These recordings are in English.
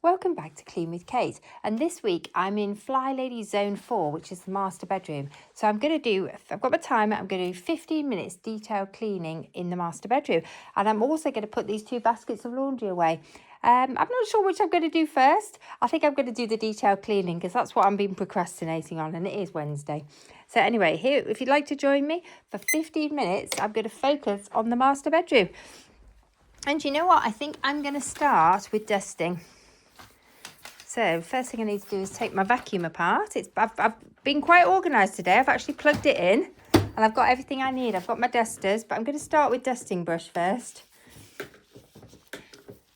Welcome back to Clean with Kate, and this week I'm in Flylady Zone 4, which is the master bedroom. So I've got my timer, I'm going to do 15 minutes detailed cleaning in the master bedroom, and I'm also going to put these 2 baskets of laundry away. I'm not sure which I'm going to do first. I think I'm going to do the detailed cleaning because that's what I've been procrastinating on, and it is Wednesday. So anyway, here, if you'd like to join me for 15 minutes, I'm going to focus on the master bedroom. And you know what? I think I'm going to start with dusting. So first thing I need to do is take my vacuum apart. I've been quite organised today. I've actually plugged it in and I've got everything I need. I've got my dusters, but I'm going to start with dusting brush first.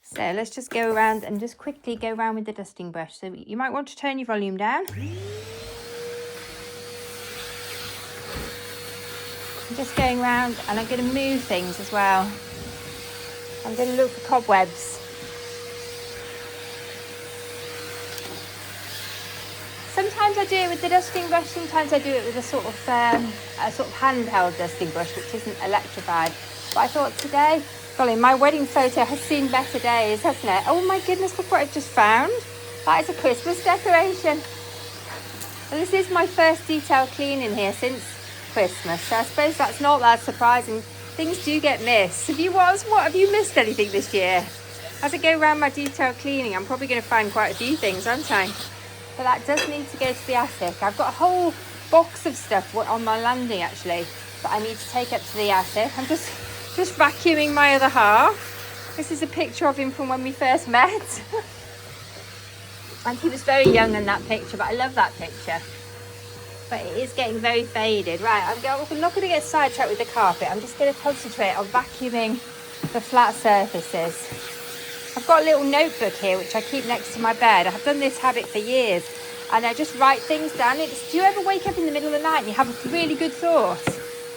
So let's just go around and just quickly go around with the dusting brush. So you might want to turn your volume down. I'm just going around and I'm going to move things as well. I'm going to look for cobwebs. Sometimes I do it with the dusting brush, sometimes I do it with a sort of handheld dusting brush, which isn't electrified. But I thought today, golly, my wedding photo has seen better days, hasn't it? Oh my goodness, look what I've just found. That is a Christmas decoration. And this is my first detailed cleaning here since Christmas, so I suppose that's not that surprising. Things do get missed. Have you missed anything this year? As I go around my detailed cleaning, I'm probably going to find quite a few things, aren't I? But that does need to go to the attic. I've got a whole box of stuff on my landing actually that I need to take up to the attic. I'm just vacuuming my other half. This is a picture of him from when we first met. And he was very young in that picture, but I love that picture. But it is getting very faded. Right, I'm not going to get sidetracked with the carpet. I'm just going to concentrate on vacuuming the flat surfaces. I've got a little notebook here which I keep next to my bed. I've done this habit for years and I just write things down. Do you ever wake up in the middle of the night and you have a really good thought?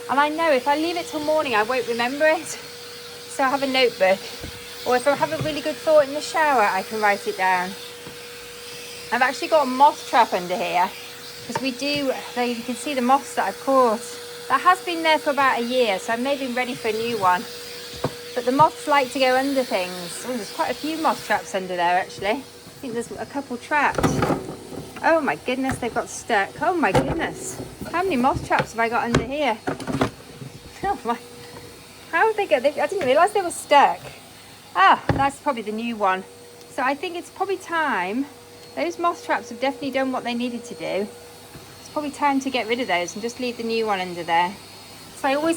And I know if I leave it till morning I won't remember it. So I have a notebook, or if I have a really good thought in the shower I can write it down. I've actually got a moth trap under here because you can see the moths that I've caught. That has been there for about a year, so I may be ready for a new one. But the moths like to go under things. Oh, there's quite a few moth traps under there actually. I think there's a couple trapped. Oh my goodness, they've got stuck. Oh my goodness. How many moth traps have I got under here? Oh my. How have they got? I didn't realise they were stuck. Ah, that's probably the new one. So I think it's probably time. Those moth traps have definitely done what they needed to do. It's probably time to get rid of those and just leave the new one under there. So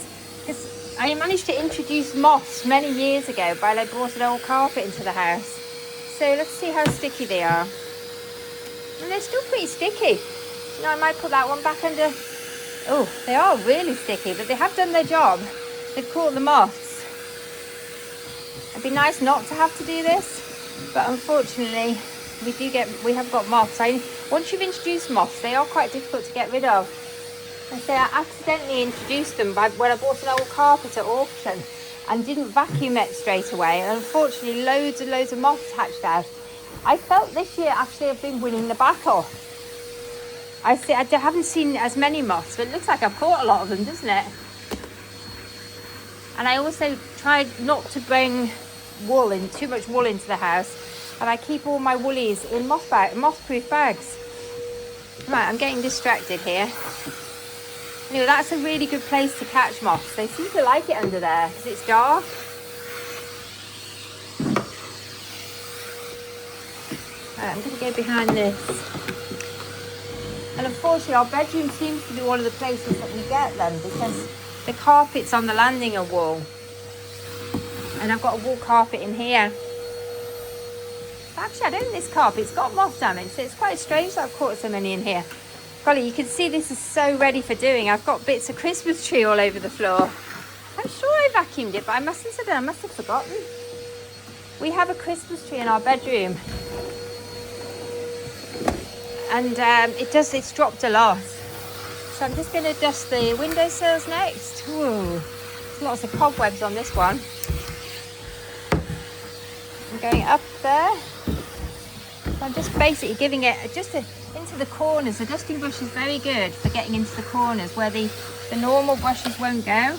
I managed to introduce moths many years ago, but I brought an old carpet into the house. So let's see how sticky they are. And they're still pretty sticky. You know, I might put that one back under. Oh, they are really sticky, but they have done their job. They've caught the moths. It'd be nice not to have to do this, but unfortunately, we have got moths. Once you've introduced moths, they are quite difficult to get rid of. And so I accidentally introduced them when I bought an old carpet at auction and didn't vacuum it straight away. And unfortunately, loads and loads of moths hatched out. I felt this year actually I've been winning the battle. I haven't seen as many moths, but it looks like I've caught a lot of them, doesn't it? And I also tried not to bring too much wool into the house. And I keep all my woolies in moth-proof bags. Right, I'm getting distracted here. Anyway, that's a really good place to catch moths. They seem to like it under there because it's dark. Right, I'm going to go behind this. And unfortunately, our bedroom seems to be one of the places that we get them because the carpets on the landing are wool. And I've got a wool carpet in here. Actually, I don't think this carpet's got moth damage, so it's quite strange that I've caught so many in here. Golly, you can see this is so ready for doing. I've got bits of Christmas tree all over the floor. I'm sure I vacuumed it, but I must have forgotten. We have a Christmas tree in our bedroom. And it's dropped a lot. So I'm just going to dust the windowsills next. Ooh, there's lots of cobwebs on this one. I'm going up there. So I'm just basically giving it into the corners. The dusting brush is very good for getting into the corners where the normal brushes won't go.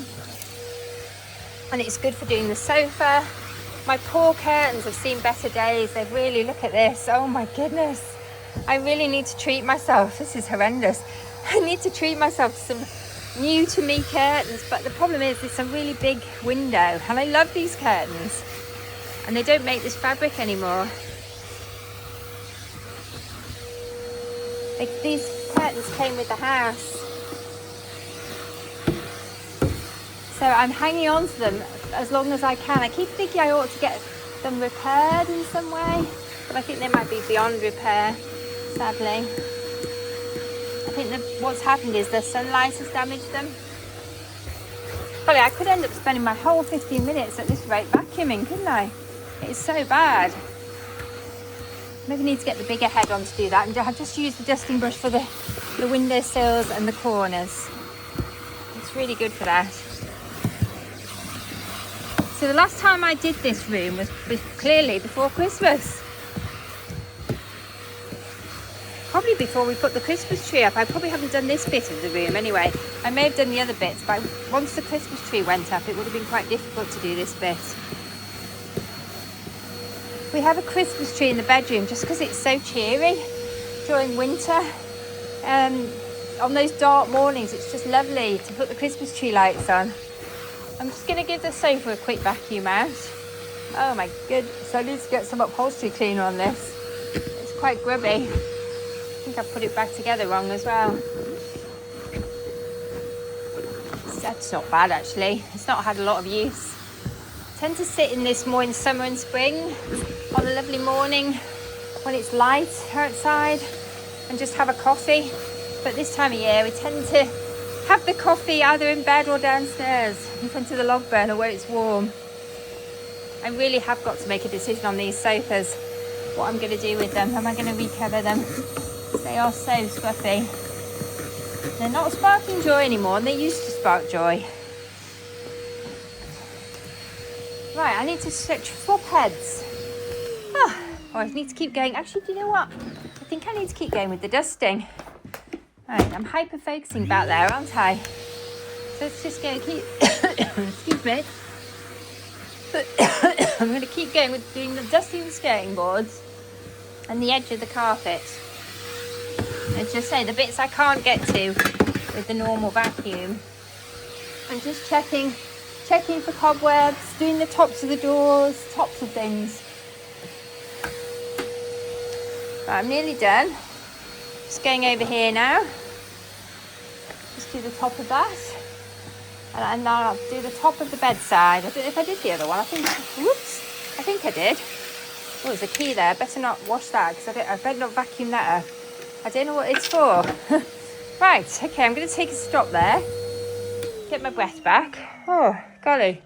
And it's good for doing the sofa, My poor curtains have seen better days. They've really, look at this. Oh my goodness. I really need to treat myself. This is horrendous. I need to treat myself to some new to me curtains. But the problem is it's a really big window. And I love these curtains. And they don't make this fabric anymore. These curtains came with the house. So I'm hanging on to them as long as I can. I keep thinking I ought to get them repaired in some way, but I think they might be beyond repair, sadly. I think that what's happened is the sunlight has damaged them. Probably I could end up spending my whole 15 minutes at this rate vacuuming, couldn't I? It's so bad. Maybe I need to get the bigger head on to do that, and I just use the dusting brush for the windowsills and the corners. It's really good for that. So the last time I did this room was clearly before Christmas. Probably before we put the Christmas tree up. I probably haven't done this bit of the room anyway. I may have done the other bits, but once the Christmas tree went up, it would have been quite difficult to do this bit. We have a Christmas tree in the bedroom just because it's so cheery during winter. On those dark mornings, it's just lovely to put the Christmas tree lights on. I'm just going to give the sofa a quick vacuum out. Oh my goodness, I need to get some upholstery cleaner on this. It's quite grubby. I think I've put it back together wrong as well. That's not bad actually. It's not had a lot of use. I tend to sit in this more in summer and spring on a lovely morning when it's light outside and just have a coffee. But this time of year we tend to have the coffee either in bed or downstairs in front of the log burner where it's warm. I really have got to make a decision on these sofas, what I'm going to do with them. Am I going to recover them? They are so scruffy. They're not sparking joy anymore, and they used to spark joy. Right, I need to swap heads. Oh, I need to keep going. Actually, do you know what? I think I need to keep going with the dusting. Right, I'm hyper-focusing back there, aren't I? So let's just go keep... Excuse me. I'm going to keep going with doing the dusting the skirting boards and the edge of the carpet. Let's just say the bits I can't get to with the normal vacuum. I'm just checking for cobwebs, doing the tops of the doors, tops of things. Right, I'm nearly done. Just going over here now. Just do the top of that. And now I'll do the top of the bedside. I don't know if I did the other one. I think I did. Oh, there's a key there. I better not wash that because I better not vacuum that up. I don't know what it's for. Right, okay, I'm going to take a stop there. Get my breath back. Oh, golly.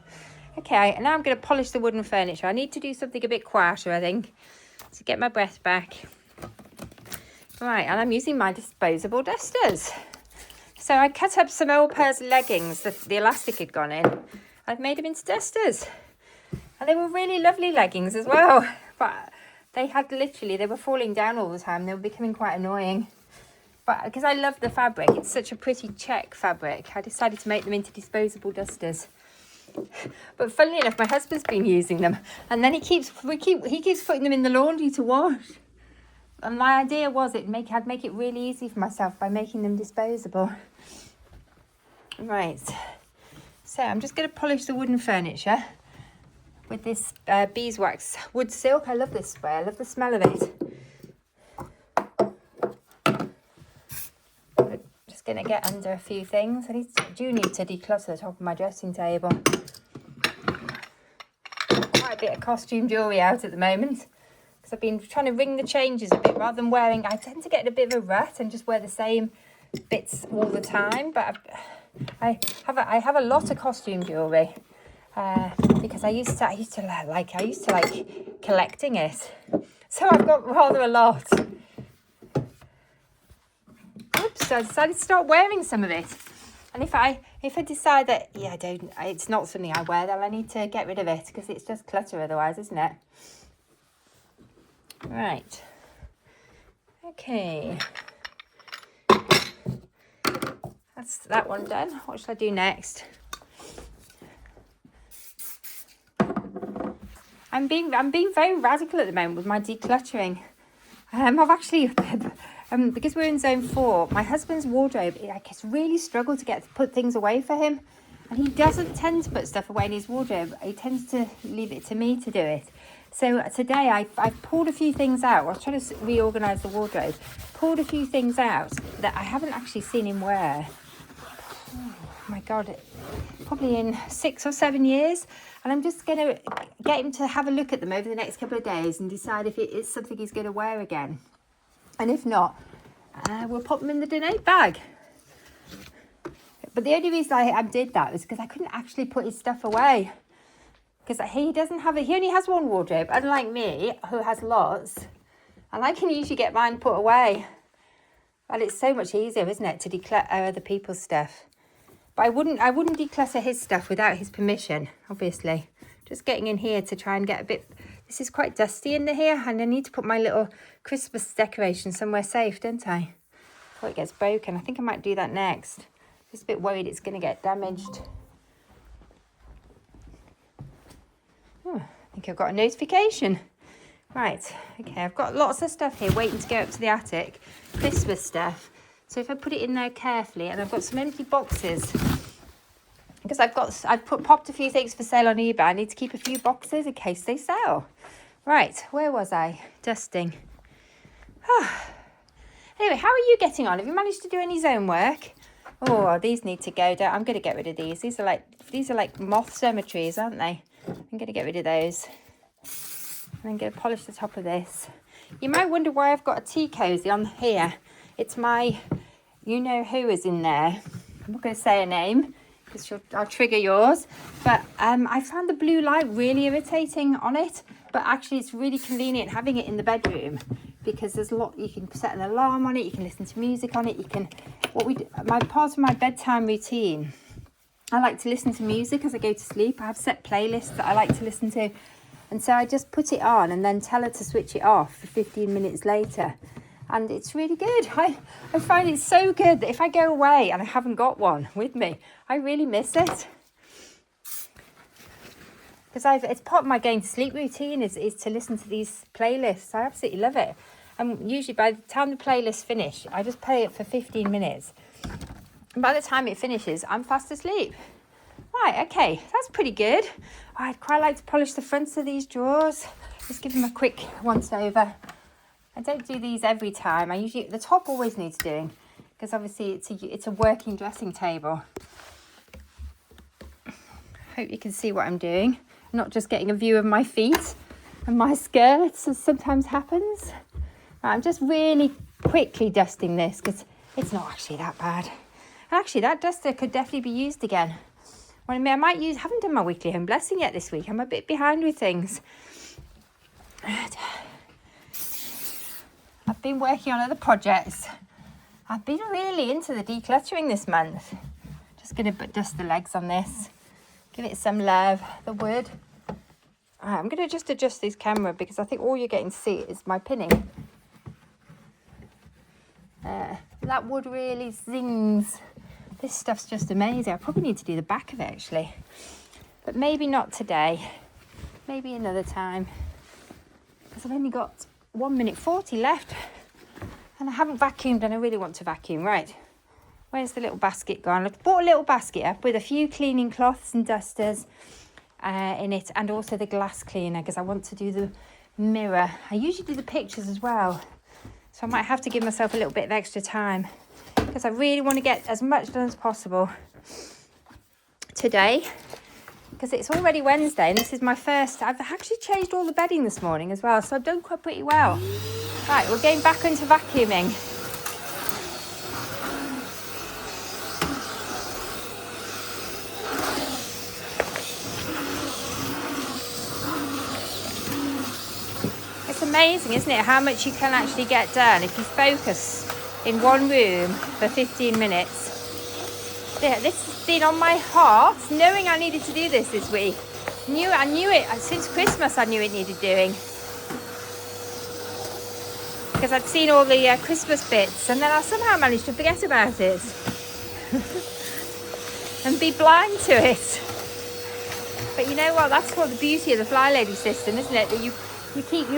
Okay, and now I'm going to polish the wooden furniture. I need to do something a bit quieter, I think, to get my breath back. Right, and I'm using my disposable dusters. So I cut up some old pairs of leggings that the elastic had gone in. I've made them into dusters. And they were really lovely leggings as well. But they were falling down all the time. They were becoming quite annoying. But because I love the fabric, it's such a pretty check fabric, I decided to make them into disposable dusters. But funnily enough, my husband's been using them. And then he keeps putting them in the laundry to wash. And my idea was I'd make it really easy for myself by making them disposable. Right, so I'm just going to polish the wooden furniture with this beeswax wood silk. I love this spray. I love the smell of it. I'm just going to get under a few things. I do need to declutter the top of my dressing table. Quite a bit of costume jewellery out at the moment. Because I've been trying to ring the changes a bit rather than wearing... I tend to get in a bit of a rut and just wear the same bits all the time. But I have a lot of costume jewellery because I used to like collecting it. So I've got rather a lot. Oops! So I decided to start wearing some of it. And if I decide that it's not something I wear, then I need to get rid of it because it's just clutter otherwise, isn't it? Right. Okay. That's that one done. What should I do next? I'm being very radical at the moment with my decluttering. I've actually, because we're in zone 4, my husband's wardrobe, it's really struggled to put things away for him. And he doesn't tend to put stuff away in his wardrobe. He tends to leave it to me to do it. So today I've pulled a few things out. I was trying to reorganise the wardrobe. Pulled a few things out that I haven't actually seen him wear. Oh my God, probably in 6 or 7 years. And I'm just going to get him to have a look at them over the next couple of days and decide if it is something he's going to wear again. And if not, we'll pop them in the donate bag. But the only reason I did that was because I couldn't actually put his stuff away. Because he only has one wardrobe, unlike me, who has lots. And I can usually get mine put away. Well, it's so much easier, isn't it, to declutter other people's stuff. But I wouldn't declutter his stuff without his permission, obviously. Just getting in here to try and get a bit... This is quite dusty in here, and I need to put my little Christmas decoration somewhere safe, don't I? Before it gets broken. I think I might do that next. Just a bit worried it's going to get damaged. Oh, I think I've got a notification. Right, okay, I've got lots of stuff here waiting to go up to the attic. Christmas stuff. So if I put it in there carefully, and I've got some empty boxes, because I've popped a few things for sale on eBay. I need to keep a few boxes in case they sell. Right, where was I? Dusting. Anyway, how are you getting on? Have you managed to do any zone work? Oh, these need to go down. I'm going to get rid of these. These are like moth cemeteries, aren't they? I'm going to get rid of those. And I'm going to polish the top of this. You might wonder why I've got a tea cozy on here. It's my, you know who is in there. I'm not going to say a name because I'll trigger yours. But I found the blue light really irritating on it. But actually, it's really convenient having it in the bedroom because there's a lot. You can set an alarm on it. You can listen to music on it. You can. Part of my bedtime routine, I like to listen to music as I go to sleep. I have set playlists that I like to listen to. And so I just put it on and then tell her to switch it off for 15 minutes later. And it's really good. I find it so good that if I go away and I haven't got one with me, I really miss it. Because it's part of my going to sleep routine is to listen to these playlists. I absolutely love it. And usually by the time the playlists finish, I just play it for 15 minutes. And by the time it finishes, I'm fast asleep. Right, okay, that's pretty good. I'd quite like to polish the fronts of these drawers. Just give them a quick once over. I don't do these every time. The top always needs doing because obviously it's a working dressing table. Hope you can see what I'm doing. I'm not just getting a view of my feet and my skirts as sometimes happens. I'm just really quickly dusting this because it's not actually that bad. And actually that duster could definitely be used again. Well, I haven't done my weekly home blessing yet this week. I'm a bit behind with things. I've been working on other projects. I've been really into the decluttering this month. Just going to dust the legs on this. Give it some love, the wood. I'm going to just adjust this camera because I think all you're getting to see is my pinning. That wood really zings. This stuff's just amazing. I probably need to do the back of it actually. But maybe not today. Maybe another time. Because I've only got 1 minute 40 left. And I haven't vacuumed and I really want to vacuum. Right. Where's the little basket gone? I bought a little basket up with a few cleaning cloths and dusters in it. And also the glass cleaner because I want to do the mirror. I usually do the pictures as well. So I might have to give myself a little bit of extra time. Because I really want to get as much done as possible today. Because it's already Wednesday and this is my first. I've actually changed all the bedding this morning as well. So I've done quite pretty well. Right, we're getting back into vacuuming. It's amazing, isn't it, how much you can actually get done if you focus in one room for 15 minutes. Yeah, this has been on my heart, knowing I needed to do this week. I knew it since Christmas. I knew it needed doing because I'd seen all the Christmas bits, and then I somehow managed to forget about it and be blind to it. But you know what? That's what the beauty of the Flylady system, isn't it? That you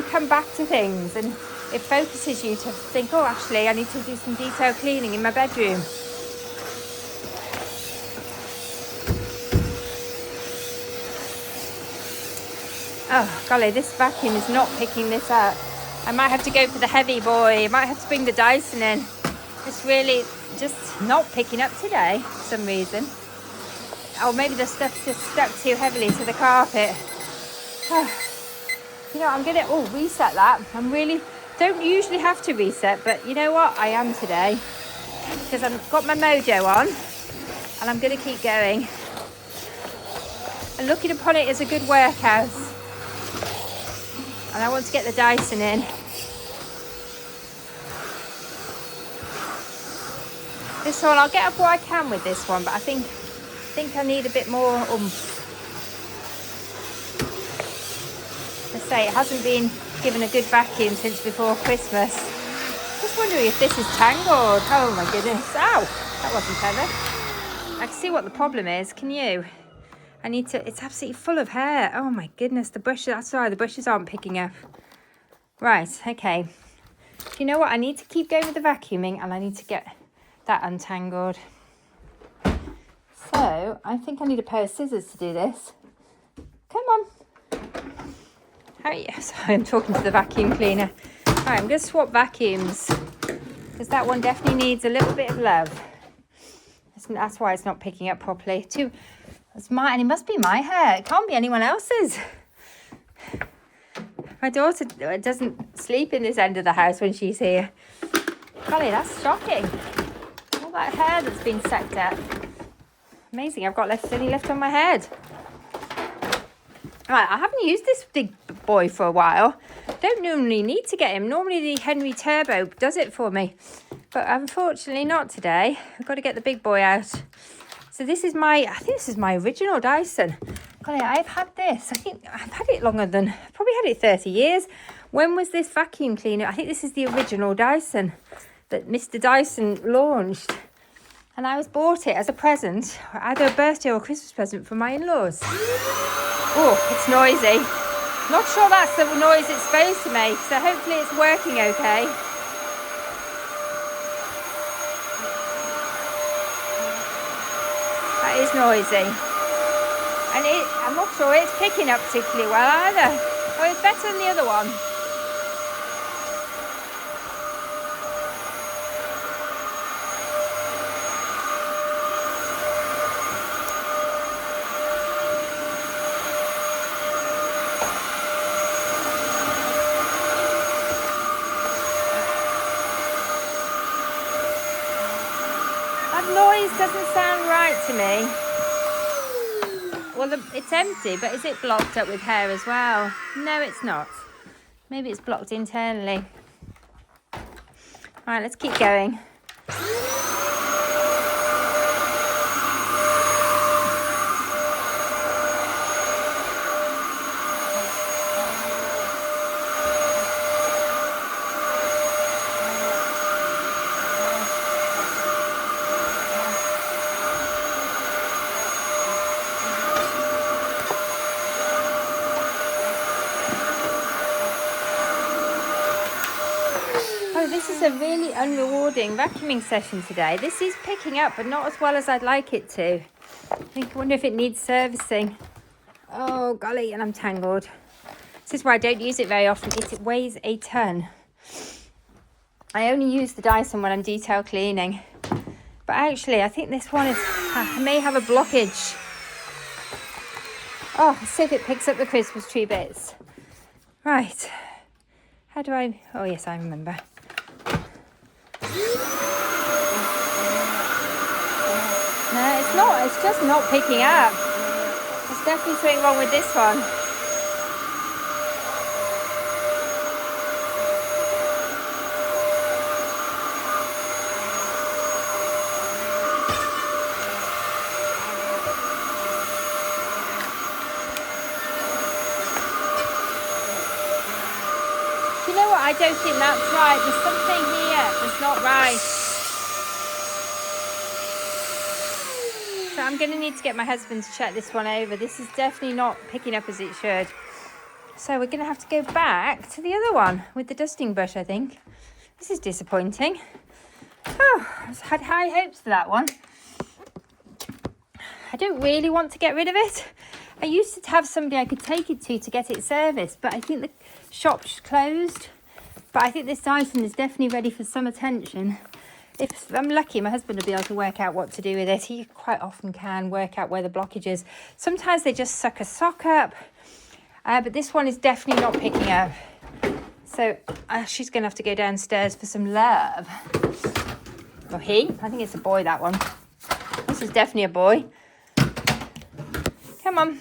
come back to things, and it focuses you to think, oh, actually, I need to do some detail cleaning in my bedroom. Oh, golly, this vacuum is not picking this up. I might have to go for the heavy boy. I might have to bring the Dyson in. It's really just not picking up today for some reason. Or maybe the stuff just stuck too heavily to the carpet. You know, I'm going to reset that. Don't usually have to reset, but you know what? I am today. Because I've got my mojo on and I'm going to keep going. And looking upon it as a good workout. And I want to get the Dyson in. This one, I'll get up what I can with this one, but I think I need a bit more oomph. As I say, it hasn't been given a good vacuum since before Christmas. Just wondering if this is tangled. Oh my goodness. Ow! That wasn't clever. I can see what the problem is, can you? It's absolutely full of hair. Oh my goodness, the bushes aren't picking up. Right, okay. You know what? I need to keep going with the vacuuming and I need to get that untangled. So, I think I need a pair of scissors to do this. Come on. Sorry, I'm talking to the vacuum cleaner. Alright, I'm going to swap vacuums because that one definitely needs a little bit of love. That's why it's not picking up properly. And it must be my hair. It can't be anyone else's. My daughter doesn't sleep in this end of the house when she's here. Golly, that's shocking. All that hair that's been sucked up. Amazing, I've got any left on my head. Right, I haven't used this big boy for a while. Don't normally need to get him. Normally the Henry Turbo does it for me. But unfortunately not today. I've got to get the big boy out. So I think this is my original Dyson. Golly, I've had this. I think I've had it probably had it 30 years. When was this vacuum cleaner? I think this is the original Dyson that Mr. Dyson launched. And I bought it as a present, either a birthday or a Christmas present from my in-laws. Oh, it's noisy. Not sure that's the noise it's supposed to make, so hopefully it's working okay. That is noisy. And I'm not sure it's picking up particularly well either. Oh, it's better than the other one. Doesn't sound right to me. Well, it's empty, but is it blocked up with hair as well? No, it's not. Maybe it's blocked internally. All right, let's keep going. This is a really unrewarding vacuuming session today. This is picking up, but not as well as I'd like it to. I wonder if it needs servicing. Oh, golly, and I'm tangled. This is why I don't use it very often. It weighs a ton. I only use the Dyson when I'm detail cleaning. But actually, I think this one I may have a blockage. Oh, let's see if it picks up the Christmas tree bits. Right. How do I... Oh, yes, I remember. No, it's not. It's just not picking up. There's definitely something wrong with this one. Do you know what? I don't think that's right. There's something here that's not right. So I'm going to need to get my husband to check this one over. This is definitely not picking up as it should. So we're going to have to go back to the other one with the dusting brush, I think. This is disappointing. Oh, I had high hopes for that one. I don't really want to get rid of it. I used to have somebody I could take it to get it serviced, but I think the shop's closed. But I think this Dyson is definitely ready for some attention. If I'm lucky, my husband will be able to work out what to do with it. He quite often can work out where the blockage is. Sometimes they just suck a sock up. But this one is definitely not picking up. So she's going to have to go downstairs for some love. Or he. I think it's a boy, that one. This is definitely a boy. Come on.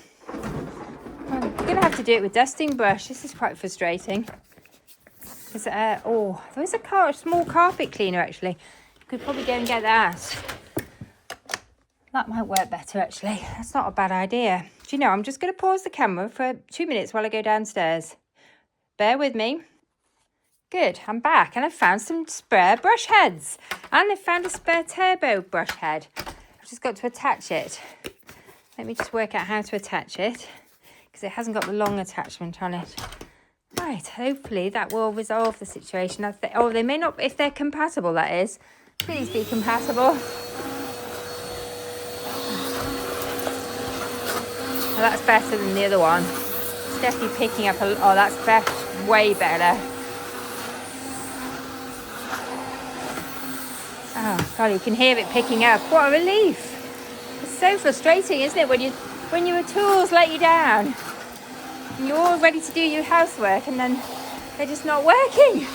I'm going to have to do it with dusting brush. This is quite frustrating. There's a small carpet cleaner, actually. Could probably go and get that. That might work better, actually. That's not a bad idea. Do you know, I'm just going to pause the camera for 2 minutes while I go downstairs. Bear with me. Good, I'm back and I've found some spare brush heads. And I've found a spare turbo brush head. I've just got to attach it. Let me just work out how to attach it, because it hasn't got the long attachment on it. Right, hopefully that will resolve the situation. They may not, if they're compatible, that is. Please be compatible. Well, that's better than the other one. It's definitely picking up that's way better. Oh, God, you can hear it picking up. What a relief. It's so frustrating, isn't it, when your tools let you down. And you're all ready to do your housework and then they're just not working.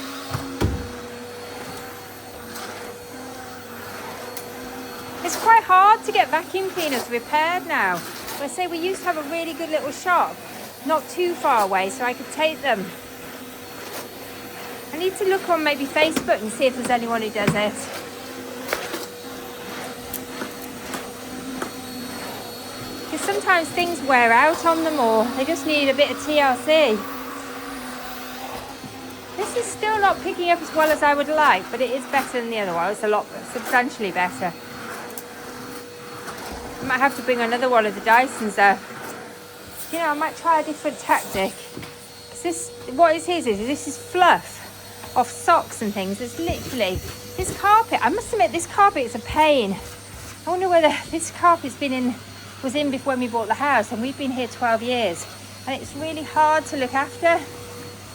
It's quite hard to get vacuum cleaners repaired now. I say we used to have a really good little shop not too far away, so I could take them. I need to look on maybe Facebook and see if there's anyone who does it. Because sometimes things wear out on them, or they just need a bit of TLC. This is still not picking up as well as I would like, but it is better than the other one. It's substantially better. I might have to bring another one of the Dysons up. You know, I might try a different tactic. This is fluff off socks and things. It's literally, this carpet, I must admit, this carpet is a pain. I wonder whether this carpet's was in before when we bought the house, and we've been here 12 years. And it's really hard to look after.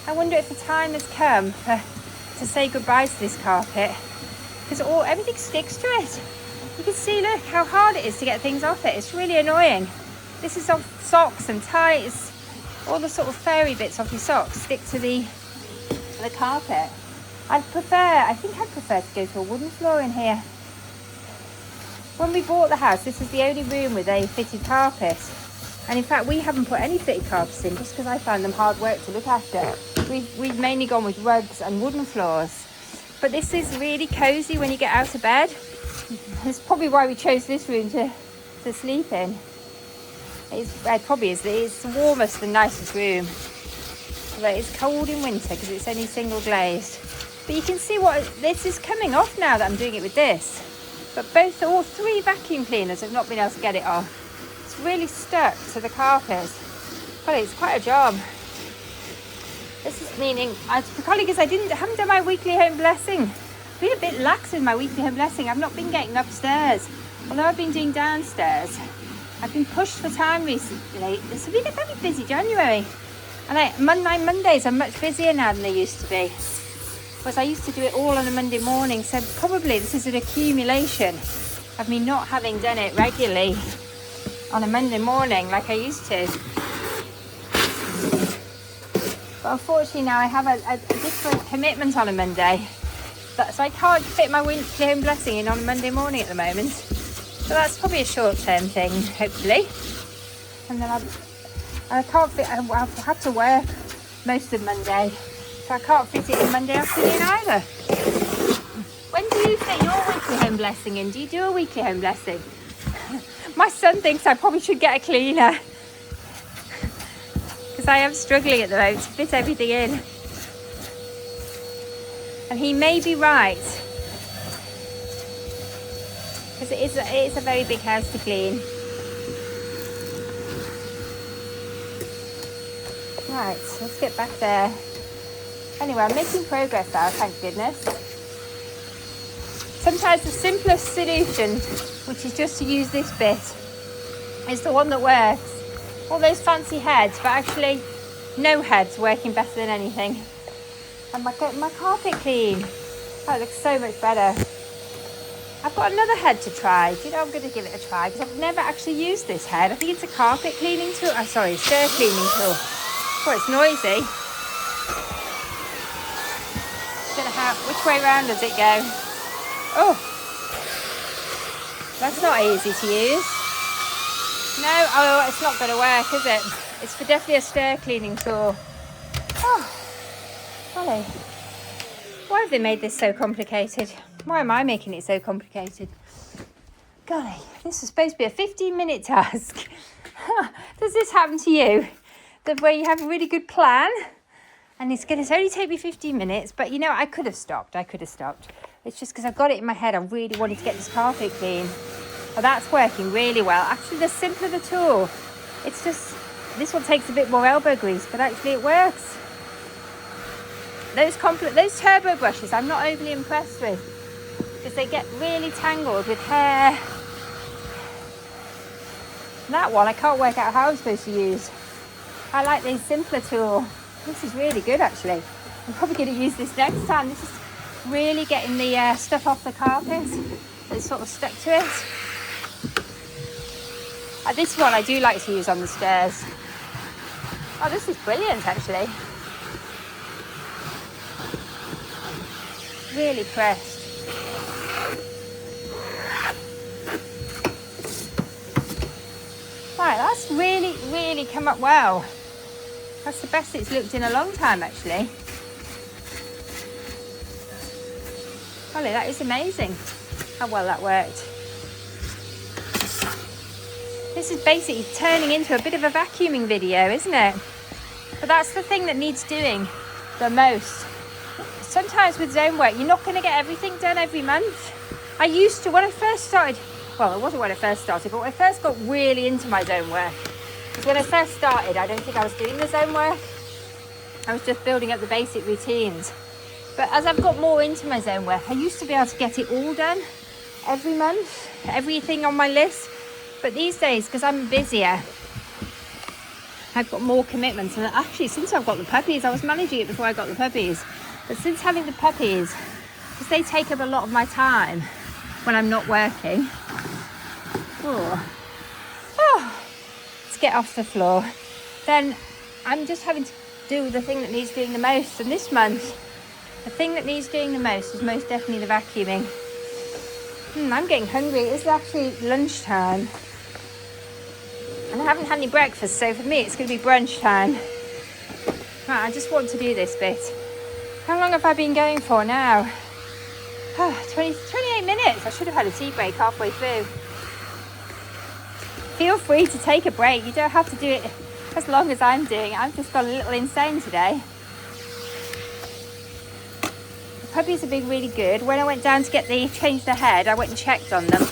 I wonder if the time has come to say goodbye to this carpet. Because everything sticks to it. You can see, look, how hard it is to get things off it. It's really annoying. This is off socks and ties. All the sort of fairy bits off your socks stick to the carpet. I think I'd prefer to go to a wooden floor in here. When we bought the house, this was the only room with a fitted carpet. And in fact, we haven't put any fitted carpets in just because I found them hard work to look after. We've mainly gone with rugs and wooden floors. But this is really cosy when you get out of bed. That's probably why we chose this room to sleep in. It's the warmest and nicest room. But it's cold in winter because it's only single glazed. But you can see this is coming off now that I'm doing it with this. But all three vacuum cleaners have not been able to get it off. It's really stuck to the carpet. But it's quite a job. This is meaning, probably because I haven't done my weekly home blessing. I've been a bit lax with my weekly home blessing. I've not been getting upstairs. Although I've been doing downstairs. I've been pushed for time recently. It's been a very busy January. And my Mondays are much busier now than they used to be. Whereas I used to do it all on a Monday morning. So probably this is an accumulation of me not having done it regularly on a Monday morning like I used to. But unfortunately now I have a different commitment on a Monday. So I can't fit my weekly home blessing in on a Monday morning at the moment. So that's probably a short-term thing, hopefully. And then I've had to work most of Monday. So I can't fit it in Monday afternoon either. When do you fit your weekly home blessing in? Do you do a weekly home blessing? My son thinks I probably should get a cleaner. Because I am struggling at the moment to fit everything in. And he may be right. because it is a very big house to clean. Right, let's get back there. Anyway, I'm making progress now, thank goodness. Sometimes the simplest solution, which is just to use this bit, is the one that works. All those fancy heads, but actually no heads working better than anything. And my carpet clean. That looks so much better. I've got another head to try. Do you know, I'm going to give it a try because I've never actually used this head. I think it's a carpet cleaning tool. Oh, sorry, stir cleaning tool. Oh, it's noisy. Don't know how, which way round does it go? Oh, that's not easy to use. No, oh, it's not going to work, is it? It's for definitely a stir cleaning tool. Oh, golly. Why have they made this so complicated? Why am I making it so complicated? Golly, this is supposed to be a 15-minute task. Does this happen to you? Where you have a really good plan and it's going to only take me 15 minutes, but you know, I could have stopped. It's just because I've got it in my head. I really wanted to get this carpet clean. Oh, that's working really well. Actually, the simpler the tool. It's just, this one takes a bit more elbow grease, but actually it works. Those turbo brushes, I'm not overly impressed with because they get really tangled with hair. That one, I can't work out how I'm supposed to use. I like the simpler tool. This is really good, actually. I'm probably going to use this next time. This is really getting the stuff off the carpet that's sort of stuck to it. This one I do like to use on the stairs. Oh, this is brilliant, actually. Really pressed. Right, that's really come up well. That's the best it's looked in a long time, actually. Golly, that is amazing how well that worked. This is basically turning into a bit of a vacuuming video, isn't it? But that's the thing that needs doing the most. Sometimes with zone work, you're not going to get everything done every month. I used to, when I first started, well, it wasn't when I first started, but when I first got really into my zone work. Because when I first started, I don't think I was doing the zone work. I was just building up the basic routines. But as I've got more into my zone work, I used to be able to get it all done every month, everything on my list. But these days, because I'm busier, I've got more commitments. And actually, since I've got the puppies, I was managing it before I got the puppies. But since having the puppies, because they take up a lot of my time when I'm not working. Let's get off the floor. Then I'm just having to do the thing that needs doing the most. And this month, the thing that needs doing the most is most definitely the vacuuming. I'm getting hungry. It's actually lunchtime. And I haven't had any breakfast, so for me it's going to be brunch time. Right, I just want to do this bit. How long have I been going for now? 28 minutes. I should have had a tea break halfway through. Feel free to take a break. You don't have to do it as long as I'm doing. I've just gone a little insane today. The puppies have been really good. When I went down to change the head, I went and checked on them.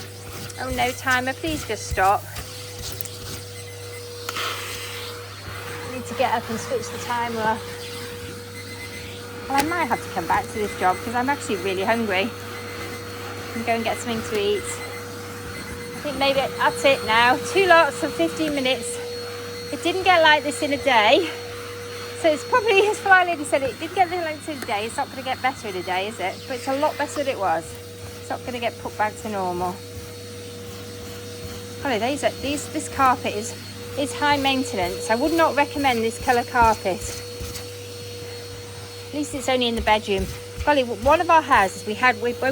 Oh no, timer, please just stop. I need to get up and switch the timer off. Well, I might have to come back to this job because I'm actually really hungry. And go and get something to eat. I think maybe that's it now. 2 lots of 15 minutes. It didn't get like this in a day. So it's probably, as Flylady said, it didn't get like this in a day. It's not going to get better in a day, is it? But it's a lot better than it was. It's not going to get put back to normal. Oh, this carpet is high maintenance. I would not recommend this colour carpet. At least it's only in the bedroom. Golly, one of our houses when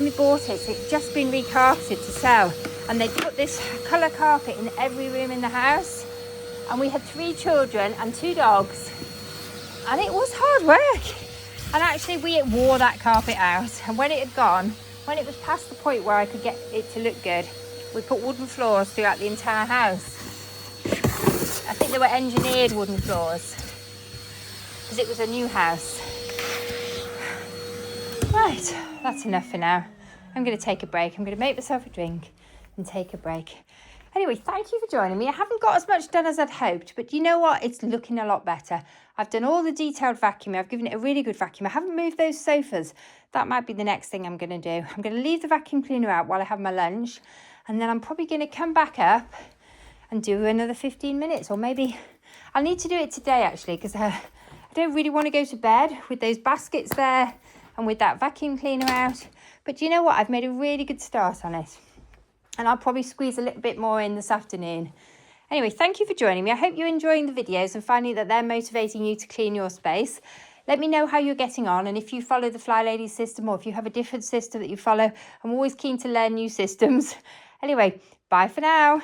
we bought it, it had just been recarpeted to sell. And they put this colour carpet in every room in the house. And we had 3 children and 2 dogs. And it was hard work. And actually we wore that carpet out. And when it had gone, when it was past the point where I could get it to look good, we put wooden floors throughout the entire house. I think they were engineered wooden floors. Because it was a new house. Right, that's enough for now. I'm going to take a break. I'm going to make myself a drink, and take a break. Anyway, thank you for joining me. I haven't got as much done as I'd hoped, but you know what? It's looking a lot better. I've done all the detailed vacuuming. I've given it a really good vacuum. I haven't moved those sofas. That might be the next thing I'm going to do. I'm going to leave the vacuum cleaner out while I have my lunch, and then I'm probably going to come back up and do another 15 minutes, or maybe I'll need to do it today actually, because I don't really want to go to bed with those baskets there and with that vacuum cleaner out. But you know what? I've made a really good start on it. And I'll probably squeeze a little bit more in this afternoon. Anyway, thank you for joining me. I hope you're enjoying the videos and finding that they're motivating you to clean your space. Let me know how you're getting on, and if you follow the Flylady system or if you have a different system that you follow. I'm always keen to learn new systems. Anyway, bye for now.